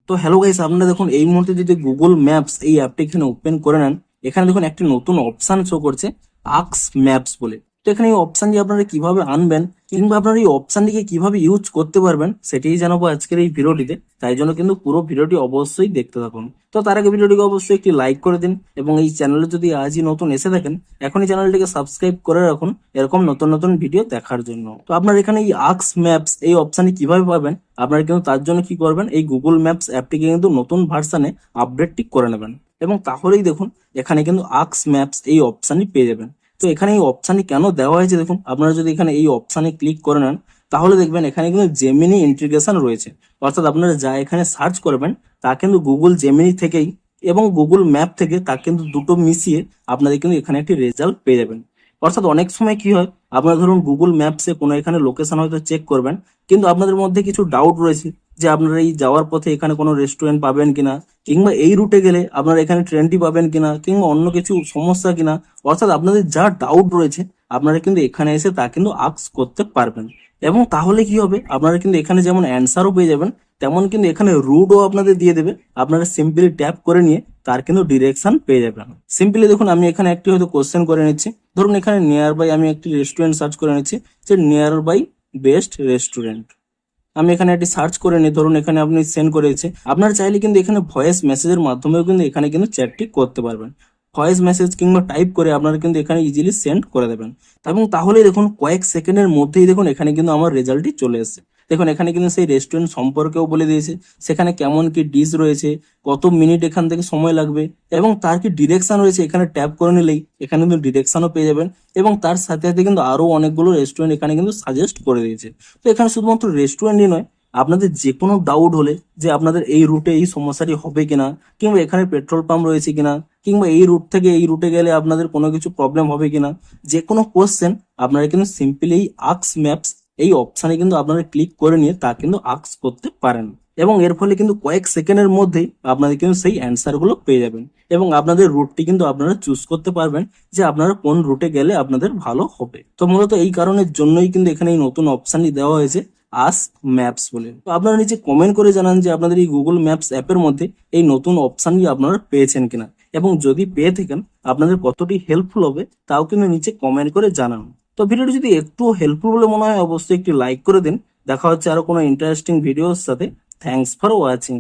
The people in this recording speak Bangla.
তো হ্যালো গাইস, আপনারা দেখুন এই মুহূর্তে যদি গুগল ম্যাপস এই অ্যাপটি এখানে ওপেন করে নেন, এখানে দেখুন একটি নতুন অপশন শো করছে আক্স ম্যাপস বলে। তো এখানে এই অপশনটি আপনারা কিভাবে আনবেন কিংবা আপনারা এই অপশনটিকে কিভাবে ইউজ করতে পারবেন সেটাই জানাবো আজকের এই ভিডিওটিতে। তাই জন্য কিন্তু পুরো ভিডিওটি অবশ্যই দেখতে থাকুন। তো তার আগে ভিডিওটিকে অবশ্যই একটি লাইক করে দিন এবং এই চ্যানেলে যদি আজই নতুন এসে থাকেন এখনই চ্যানেলটিকে সাবস্ক্রাইব করে রাখুন এরকম নতুন নতুন ভিডিও দেখার জন্য। তো আপনারা এখানে এই আক্স ম্যাপস এই অপশনটি কিভাবে পাবেন, আপনারা কিন্তু তার জন্য কি করবেন, এই গুগল ম্যাপস অ্যাপটিকে কিন্তু নতুন ভার্সানে আপডেটটি করে নেবেন এবং তাহলেই দেখুন এখানে কিন্তু আক্স ম্যাপস এই অপশনটি পেয়ে যাবেন। তো এখানে এই অপশনটি কেন দেওয়া হয়েছে দেখুন, আপনারা যদি এখানে এই অপশনে ক্লিক করে নেন তাহলে দেখবেন এখানে কিন্তু জেমিনি ইন্টিগ্রেশন রয়েছে। অর্থাৎ আপনারা যা এখানে সার্চ করবেন তা কিন্তু গুগল জেমিনি থেকেই এবং গুগল ম্যাপ থেকে তা কিন্তু দুটো মিশিয়ে আপনাদের কিন্তু এখানে একটি রেজাল্ট পেয়ে যাবেন। অর্থাৎ অনেক সময় কি হয়, আপনারা ধরুন গুগল ম্যাপসে কোনো এখানে লোকেশন হয়তো চেক করবেন, কিন্তু আপনাদের মধ্যে কিছু ডাউট রয়েছে যে আপনারা এই যাওয়ার পথে এখানে কোনো রেস্টুরেন্ট পাবেন কিনা, কিংবা এই রুটে গেলে আপনারা এখানে ট্রেনটি পাবেন কিনা, কিংবা অন্য কিছু সমস্যা কিনা। অর্থাৎ আপনাদের যা ডাউট রয়েছে আপনারা কিন্তু এখানে এসে তা কিন্তু আস্ক করতে পারবেন এবং তাহলে কি হবে, আপনারা কিন্তু এখানে যেমন অ্যান্সারও পেয়ে যাবেন তেমন কিন্তু এখানে রুটও আপনাদের দিয়ে দেবে। আপনারা সিম্পলি ট্যাপ করে নিয়ে তার কিন্তু ডিরেকশন পেয়ে যাবেন। সিম্পলি দেখুন আমি এখানে একটি হয়তো কোশ্চেন করে নিচ্ছি, ধরুন এখানে নিয়ার বাই আমি একটি রেস্টুরেন্ট সার্চ করে নিচ্ছি যে নিয়ার বাই বেস্ট রেস্টুরেন্ট। আমি এখানে একটি সার্চ করে নিই, ধরুন এখানে আপনি সেন্ড করেছে। আপনার চাইলে কিন্তু এখানে ভয়েস মেসেজের মাধ্যমেও কিন্তু এখানে কিন্তু চ্যাটটি করতে পারবেন। ভয়েস মেসেজ কিংবা টাইপ করে আপনারা কিন্তু এখানে ইজিলি সেন্ড করে দেবেন এবং তাহলে দেখুন কয়েক সেকেন্ডের মধ্যেই দেখুন এখানে কিন্তু আমার রেজাল্টটি চলে এসেছে। দেখুন এখানে কিন্তু সেই রেস্টুরেন্ট সম্পর্কেও বলে দিয়েছে, সেখানে কেমন কি ডিশ রয়েছে, কত মিনিট এখান থেকে সময় লাগবে এবং তার কি ডিরেকশন রয়েছে। এখানে ট্যাপ করে নিলেই এখানে কিন্তু ডিরেকশনও পেয়ে যাবেন এবং তার সাথে সাথে কিন্তু আরো অনেকগুলো রেস্টুরেন্ট এখানে কিন্তু সাজেস্ট করে দিয়েছে। তো এখানে শুধুমাত্র রেস্টুরেন্টই নয়, আপনাদের যে কোনো ডাউট হলে যে আপনাদের এই রুটে এই সমস্যাটি হবে কিনা, কিংবা এখানে পেট্রোল পাম্প রয়েছে কিনা, কিংবা এই রুট থেকে এই রুটে গেলে আপনাদের কোনো কিছু প্রবলেম হবে কিনা, যে কোনো কোশ্চেন আপনারা কিন্তু সিম্পলি এই আক্স ম্যাপস এই অপশানে কিন্তু আপনারা ক্লিক করে নিয়ে তা কিন্তু আক্স করতে পারেন এবং এর ফলে কিন্তু কয়েক সেকেন্ডের মধ্যেই আপনাদের কিন্তু সেই অ্যান্সার গুলো পেয়ে যাবেন এবং আপনাদের রুটটি কিন্তু আপনারা চুজ করতে পারবেন যে আপনারা কোন রুটে গেলে আপনাদের ভালো হবে। তো মূলত এই কারণের জন্যই কিন্তু এখানে এই নতুন অপশানটি দেওয়া হয়েছে আস্ক ম্যাপস বলে। তো আপনারা নিচে কমেন্ট করে জানান যে আপনাদের এই গুগল ম্যাপস অ্যাপের মধ্যে এই নতুন অপশানটি আপনারা পেয়েছেন কিনা এবং যদি পেয়ে থাকেন আপনাদের কতটি হেল্পফুল হবে তাও কিন্তু নিচে কমেন্ট করে জানান। তো ভিডিওটি যদি একটু হেল্পফুল বলে মনে হয় অবশ্যই একটি লাইক করে দিন। দেখা হচ্ছে আরো কোনো ইন্টারেস্টিং ভিডিওর সাথে। Thanks for watching.